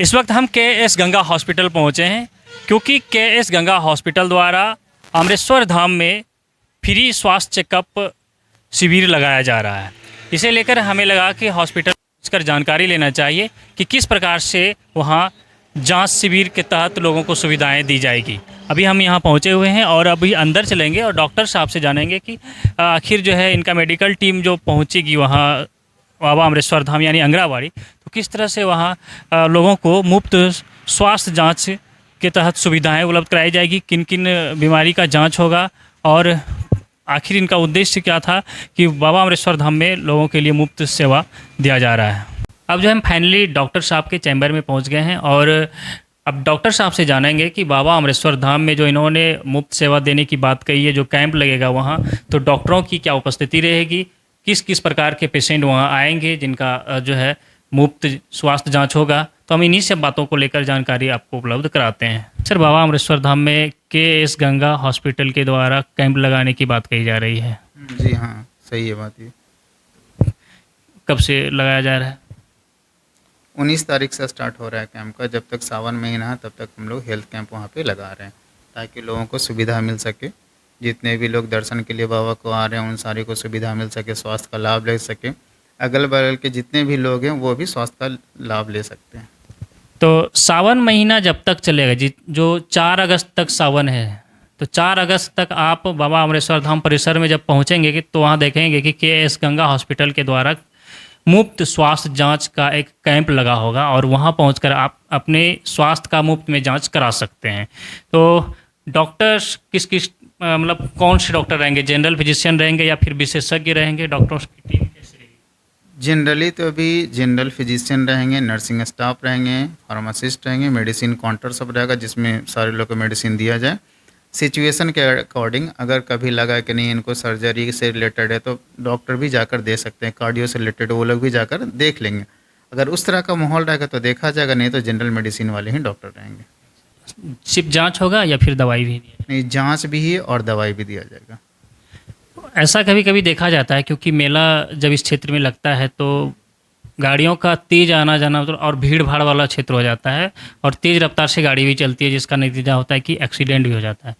इस वक्त हम के एस गंगा हॉस्पिटल पहुंचे हैं क्योंकि के एस गंगा हॉस्पिटल द्वारा अमृतसर धाम में फ्री स्वास्थ्य चेकअप शिविर लगाया जा रहा है। इसे लेकर हमें लगा कि हॉस्पिटल पहुंचकर जानकारी लेना चाहिए कि किस प्रकार से वहां जांच शिविर के तहत लोगों को सुविधाएं दी जाएगी। अभी हम यहां पहुंचे हुए हैं और अभी अंदर चलेंगे और डॉक्टर साहब से जानेंगे कि आखिर जो है इनका मेडिकल टीम जो पहुंचेगी वहां बाबा अमृतसर धाम यानी अंगराबाड़ी, तो किस तरह से वहाँ लोगों को मुफ्त स्वास्थ्य जांच के तहत सुविधाएं उपलब्ध कराई जाएगी, किन किन बीमारी का जांच होगा और आखिर इनका उद्देश्य क्या था कि बाबा अमृतसर धाम में लोगों के लिए मुफ्त सेवा दिया जा रहा है। अब जो हम फाइनली डॉक्टर साहब के चैम्बर में पहुँच गए हैं और अब डॉक्टर साहब से जानेंगे कि बाबा अमृतसर धाम में जो इन्होंने मुफ्त सेवा देने की बात कही है, जो कैंप लगेगा वहाँ, तो डॉक्टरों की क्या उपस्थिति रहेगी, किस किस प्रकार के पेशेंट वहाँ आएंगे जिनका जो है मुफ्त स्वास्थ्य जांच होगा। तो हम इन्हीं सब बातों को लेकर जानकारी आपको उपलब्ध कराते हैं। सर, बाबा अमृतसर धाम में के एस गंगा हॉस्पिटल के द्वारा कैंप लगाने की बात कही जा रही है। जी हाँ, सही है बात ये। कब से लगाया जा रहा है? 19 तारीख से स्टार्ट हो रहा है कैंप का। जब तक सावन महीना है तब तक हम लोग हेल्थ कैंप वहाँ पे लगा रहे हैं ताकि लोगों को सुविधा मिल सके। जितने भी लोग दर्शन के लिए बाबा को आ रहे हैं उन सारे को सुविधा मिल सके, स्वास्थ्य का लाभ ले सके। अगल बगल के जितने भी लोग हैं वो भी स्वास्थ्य का लाभ ले सकते हैं। तो सावन महीना जब तक चलेगा, जो 4 अगस्त तक सावन है, तो 4 अगस्त तक आप बाबा अमृतसर धाम परिसर में जब पहुंचेंगे तो वहां देखेंगे कि के एस गंगा हॉस्पिटल के द्वारा मुफ्त स्वास्थ्य जांच का एक कैंप लगा होगा और वहां पहुंचकर आप अपने स्वास्थ्य का मुफ्त में जांच करा सकते हैं। तो डॉक्टर्स किस किस मतलब कौन से डॉक्टर रहेंगे? जनरल फिजिशियन रहेंगे या फिर विशेषज्ञ रहेंगे? डॉक्टर्स की टीम कैसे रहेगी? जनरली तो अभी जनरल फिजिशियन रहेंगे, नर्सिंग स्टाफ रहेंगे, फार्मासिस्ट रहेंगे, मेडिसिन काउंटर सब रहेगा जिसमें सारे लोग को मेडिसिन दिया जाए। सिचुएशन के अकॉर्डिंग अगर कभी लगा कि नहीं इनको सर्जरी से रिलेटेड है तो डॉक्टर भी जाकर दे सकते हैं, कार्डियो से रिलेटेड वो लोग भी जाकर देख लेंगे। अगर उस तरह का माहौल रहेगा तो देखा जाएगा, नहीं तो जनरल मेडिसिन वाले ही डॉक्टर रहेंगे। सिर्फ जांच होगा या फिर दवाई भी? नहीं, जांच भी है और दवाई भी दिया जाएगा। ऐसा कभी कभी देखा जाता है क्योंकि मेला जब इस क्षेत्र में लगता है तो गाड़ियों का तेज़ आना जाना और भीड़ भाड़ वाला क्षेत्र हो जाता है और तेज़ रफ्तार से गाड़ी भी चलती है जिसका नतीजा होता है कि एक्सीडेंट भी हो जाता है।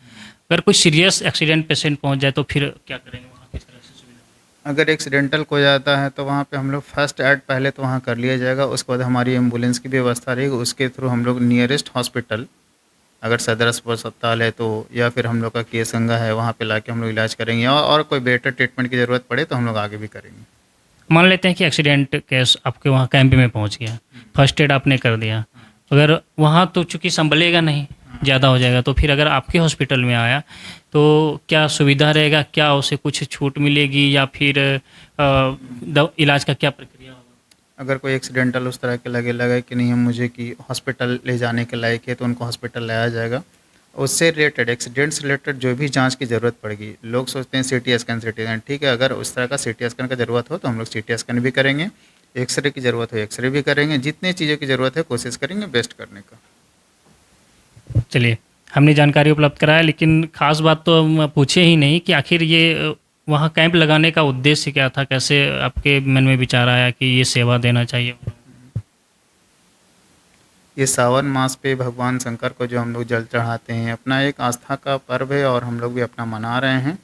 अगर कोई सीरियस एक्सीडेंट पेशेंट पहुंच जाए तो फिर क्या करेंगे वहाँ, किस तरह से सुविधा? अगर एक्सीडेंटल हो जाता है तो वहाँ पे हम लोग फर्स्ट एड पहले तो वहाँ कर लिया जाएगा। उसके बाद हमारी एम्बुलेंस की व्यवस्था रहेगी, उसके थ्रू हम लोग नियरेस्ट हॉस्पिटल, अगर सदर अस्पताल है तो, या फिर हम लोग का केस गंगा है वहाँ पे लाके हम लोग इलाज करेंगे और कोई बेटर ट्रीटमेंट की ज़रूरत पड़े तो हम लोग आगे भी करेंगे। मान लेते हैं कि एक्सीडेंट केस आपके वहाँ कैंप में पहुँच गया, फर्स्ट एड आपने कर दिया, अगर वहाँ तो चूँकि संभलेगा नहीं, ज़्यादा हो जाएगा, तो फिर अगर आपके हॉस्पिटल में आया तो क्या सुविधा रहेगा? क्या उसे कुछ छूट मिलेगी या फिर इलाज का क्या प्रक्रिया होगा? अगर कोई एक्सीडेंटल उस तरह के लगे कि नहीं हम मुझे कि हॉस्पिटल ले जाने के लायक है तो उनको हॉस्पिटल लाया जाएगा। उससे रिलेटेड एक्सीडेंट से रिलेटेड जो भी जांच की ज़रूरत पड़ेगी, लोग सोचते हैं सीटी स्कैन, ठीक है, अगर उस तरह का सीटी स्कैन का ज़रूरत हो तो हम लोग सीटी स्कैन भी करेंगे, एक्सरे की ज़रूरत हो एक्सरे भी करेंगे, जितनी चीज़ों की ज़रूरत है कोशिश करेंगे बेस्ट करने का। चलिए, हमने जानकारी उपलब्ध कराया, लेकिन ख़ास बात तो हम पूछे ही नहीं कि आखिर ये वहाँ कैंप लगाने का उद्देश्य क्या था? कैसे आपके मन में विचार आया कि ये सेवा देना चाहिए? ये सावन मास पे भगवान शंकर को जो हम लोग जल चढ़ाते हैं, अपना एक आस्था का पर्व है और हम लोग भी अपना मना रहे हैं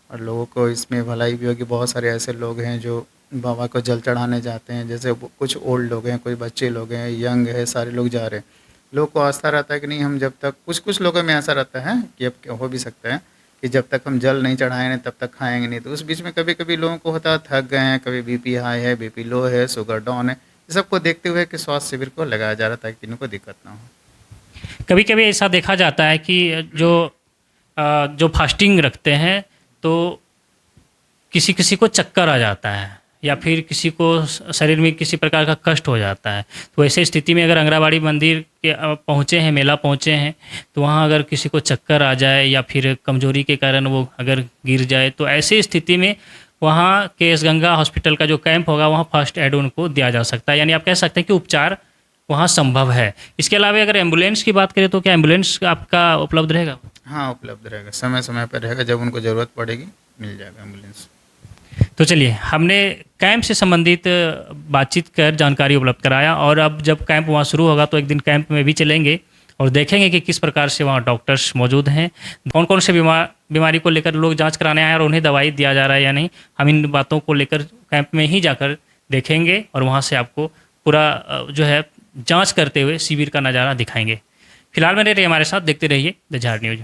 और लोगों को इसमें भलाई भी होगी। बहुत सारे ऐसे लोग हैं जो बाबा को जल चढ़ाने जाते हैं, जैसे कुछ ओल्ड लोग हैं, कोई बच्चे लोग हैं, यंग है, सारे लोग जा रहे हैं। लोगों को आस्था रहता है कि नहीं हम जब तक, कुछ लोगों में ऐसा रहता है कि अब क्या हो भी सकता है कि जब तक हम जल नहीं चढ़ाएंगे तब तक खाएंगे नहीं। तो उस बीच में कभी कभी लोगों को होता है थक गए हैं, कभी बीपी हाई है, बीपी लो है, शुगर डाउन है, ये सबको देखते हुए कि स्वास्थ्य शिविर को लगाया जा रहा था कि इनको दिक्कत ना हो। कभी कभी ऐसा देखा जाता है कि जो फास्टिंग रखते हैं तो किसी किसी को चक्कर आ जाता है या फिर किसी को शरीर में किसी प्रकार का कष्ट हो जाता है। तो ऐसे स्थिति में अगर अंगराबाड़ी मंदिर के पहुँचे हैं, मेला पहुँचे हैं, तो वहाँ अगर किसी को चक्कर आ जाए या फिर कमजोरी के कारण वो अगर गिर जाए तो ऐसी स्थिति में वहाँ के एस गंगा हॉस्पिटल का जो कैंप होगा वहाँ फर्स्ट एड उनको दिया जा सकता है, यानी आप कह सकते हैं कि उपचार वहाँ संभव है। इसके अलावा अगर एम्बुलेंस की बात करें तो क्या एम्बुलेंस आपका उपलब्ध रहेगा? हाँ, उपलब्ध रहेगा, समय समय पर रहेगा, जब उनको ज़रूरत पड़ेगी मिल जाएगा एम्बुलेंस। तो चलिए, हमने कैंप से संबंधित बातचीत कर जानकारी उपलब्ध कराया, और अब जब कैंप वहाँ शुरू होगा तो एक दिन कैंप में भी चलेंगे और देखेंगे कि किस प्रकार से वहाँ डॉक्टर्स मौजूद हैं, कौन कौन से बीमारी को लेकर लोग जांच कराने आए और उन्हें दवाई दिया जा रहा है या नहीं। हम इन बातों को लेकर कैंप में ही जाकर देखेंगे और वहाँ से आपको पूरा जो है जांच करते हुए शिविर का नज़ारा दिखाएंगे। फिलहाल मेरे रहिए हमारे साथ, देखते रहिए द झाड़ न्यूज़।